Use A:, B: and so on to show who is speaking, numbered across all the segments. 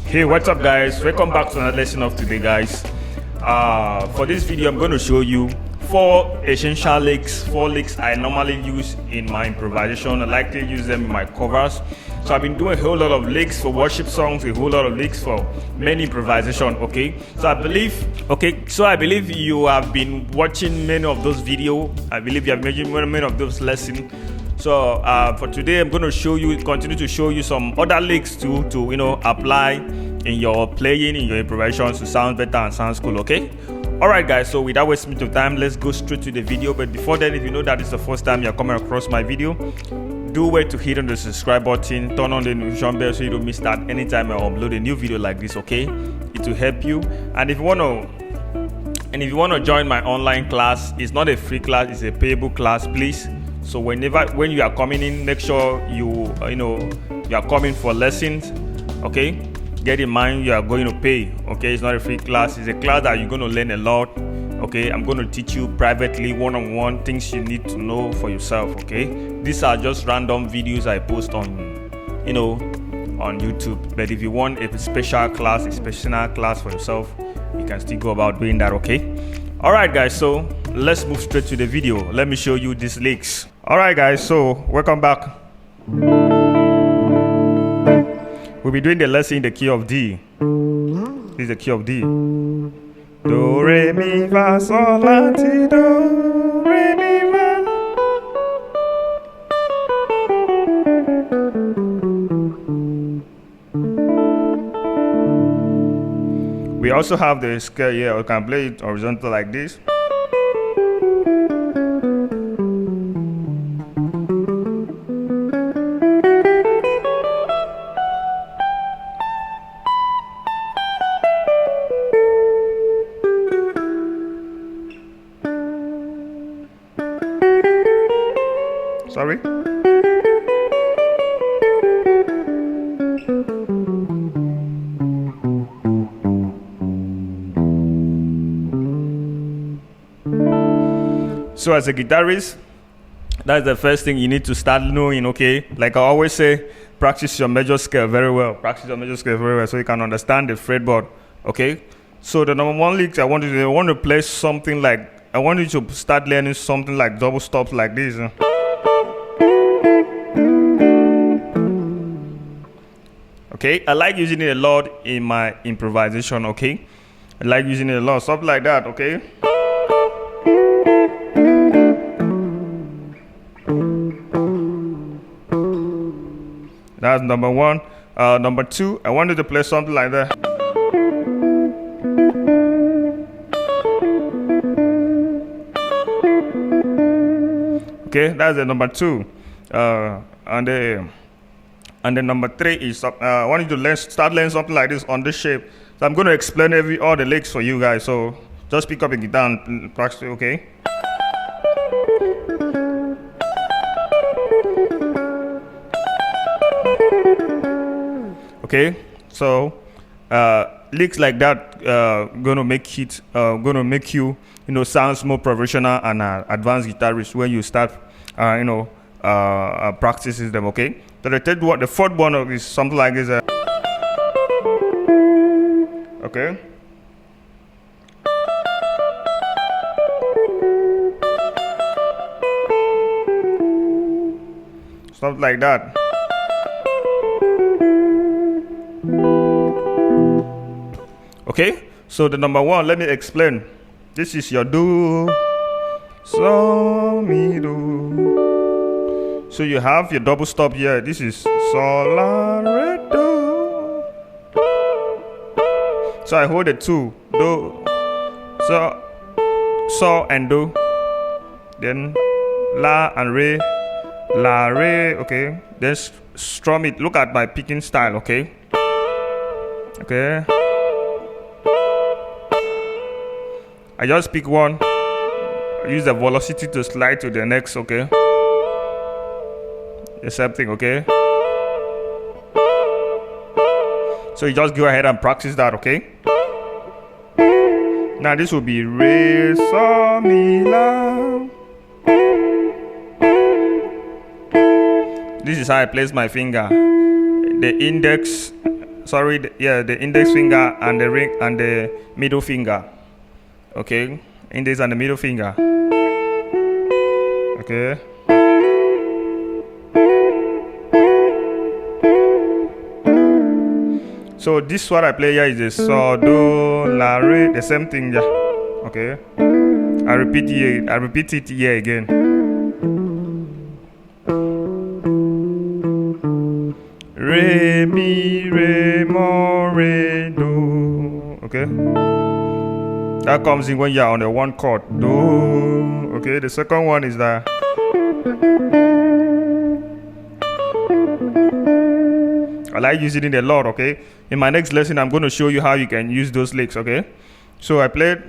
A: Hey, what's up guys? Welcome back to another lesson of today guys. For this video I'm going to show you 4 essential licks, 4 licks I normally use in my improvisation. I like to use them in my covers. So I've been doing a whole lot of licks for worship songs, a whole lot of licks for many improvisation, okay? So I believe you have been watching many of those videos. I believe you have made many of those lessons. So for today I'm going to continue to show you some other licks to apply in your playing, in your improvisations to sound better and sounds cool, okay? Alright guys, so without wasting of time, let's go straight to the video. But before then, if you know that it's the first time you're coming across my video, do wait to hit on the subscribe button, turn on the notification bell so you don't miss that anytime I upload a new video like this, okay? It will help you. And if you want to join my online class, it's not a free class, it's a payable class, please. So when you are coming in, make sure you are coming for lessons, okay? Get in mind you are going to pay, okay? It's not a free class, it's a class that you're going to learn a lot, okay? I'm going to teach you privately, one-on-one, things you need to know for yourself, okay? These are just random videos I post on YouTube. But if you want a special class, a special class for yourself, you can still go about doing that, okay? Alright guys, so let's move straight to the video. Let me show you these licks. Alright guys, so welcome back. We'll be doing the lesson in the key of D. This is the key of D. Do, re, mi, fa, sol, la, ti, do, re, mi, fa. We also have the scale here. We can play it horizontal like this. Sorry. So as a guitarist, that's the first thing you need to start knowing, okay? Like I always say, practice your major scale very well. Practice your major scale very well so you can understand the fretboard, okay? So the number one lick I want to play something like, I want you to start learning something like double stops like this. Okay, I like using it a lot in my improvisation, okay? I like using it a lot, something like that, okay? That's number one. Number two, I wanted to play something like that. Okay, that's the number two. And then number three is I want you to start learning something like this on this shape. So I'm going to explain all the licks for you guys. So just pick up a guitar and practice, okay? Okay, so licks like that gonna make you sounds more professional and advanced guitarist when you start practicing them, okay? So the fourth one is something like this. Okay. Something like that. Okay, so the number one, let me explain. This is your do, so, mi, do. So you have your double stop here. This is sol, la, re, do. So I hold the two, do, so and do. Then la and re, okay. Then strum it. Look at my picking style, okay? Okay. I just pick one, use the velocity to slide to the next, okay? The same thing, okay? So you just go ahead and practice that, okay? Now this will be re, sol, mi, la. This is how I place my finger. The index sorry, the index finger and the ring and the middle finger. Okay, index and the middle finger. Okay. So this what I play here is a so, do, la, re, the same thing. Yeah. Okay. I repeat it here again. Re, mi, re, mo, re, do. Okay. That comes in when you're on the one chord. Do. Okay. The second one is that. I like using it a lot. Okay. In my next lesson, I'm going to show you how you can use those licks. Okay. So I played.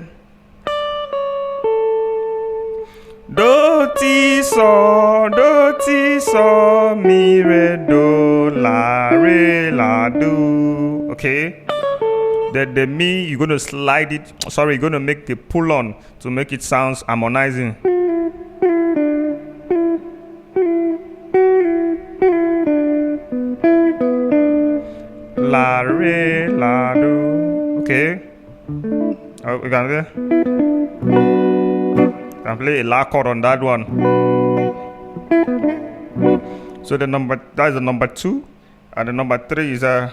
A: Do, ti, so, mi, re, do, la, re, la, do. Okay. The mi, you're going to slide it. Sorry, you're going to make the pull on to make it sound harmonizing. La, re, la, do. Okay. Oh, we can play a la chord on that one. So that is the number 2, and the number 3 is a.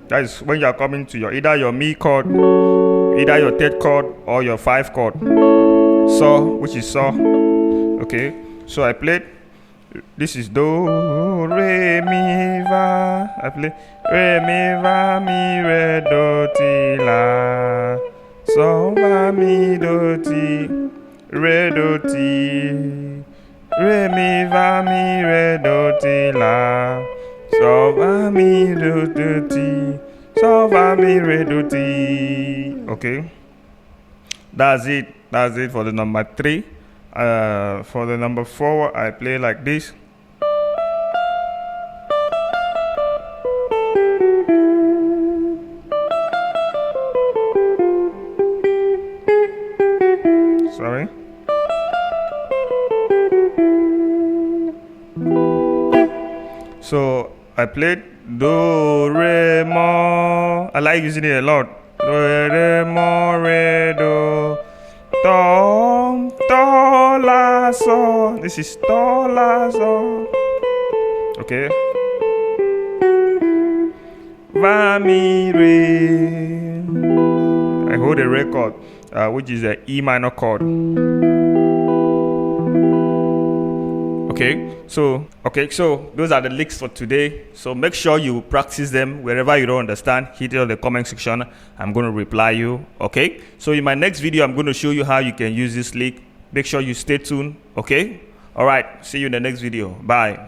A: That is when you are coming to either your mi chord, either your third chord or your 5 chord. So, which is so. Okay. So I played. This is do, re, mi, va. I play re, mi, va, mi, re, do, ti, la. So, va, mi, do, ti, re, do, ti. Re, mi, va, mi, re, do, ti, la. So, va, mi, do, ti. So, va, mi, re, do, ti. Okay. That's it. That's it for the number 3. For the number 4, I play like this. Sorry. So I played do, re, mo. I like using it a lot. Do, re, mo, re, do. Do, la, so. This is do, la, so. Okay. Va, mi, re. I hold a re chord, which is the E minor chord. Okay, so those are the licks for today. So make sure you practice them. Wherever you don't understand, hit it on the comment section. I'm going to reply you. Okay, so in my next video, I'm going to show you how you can use this lick. Make sure you stay tuned. Okay, all right, see you in the next video. Bye.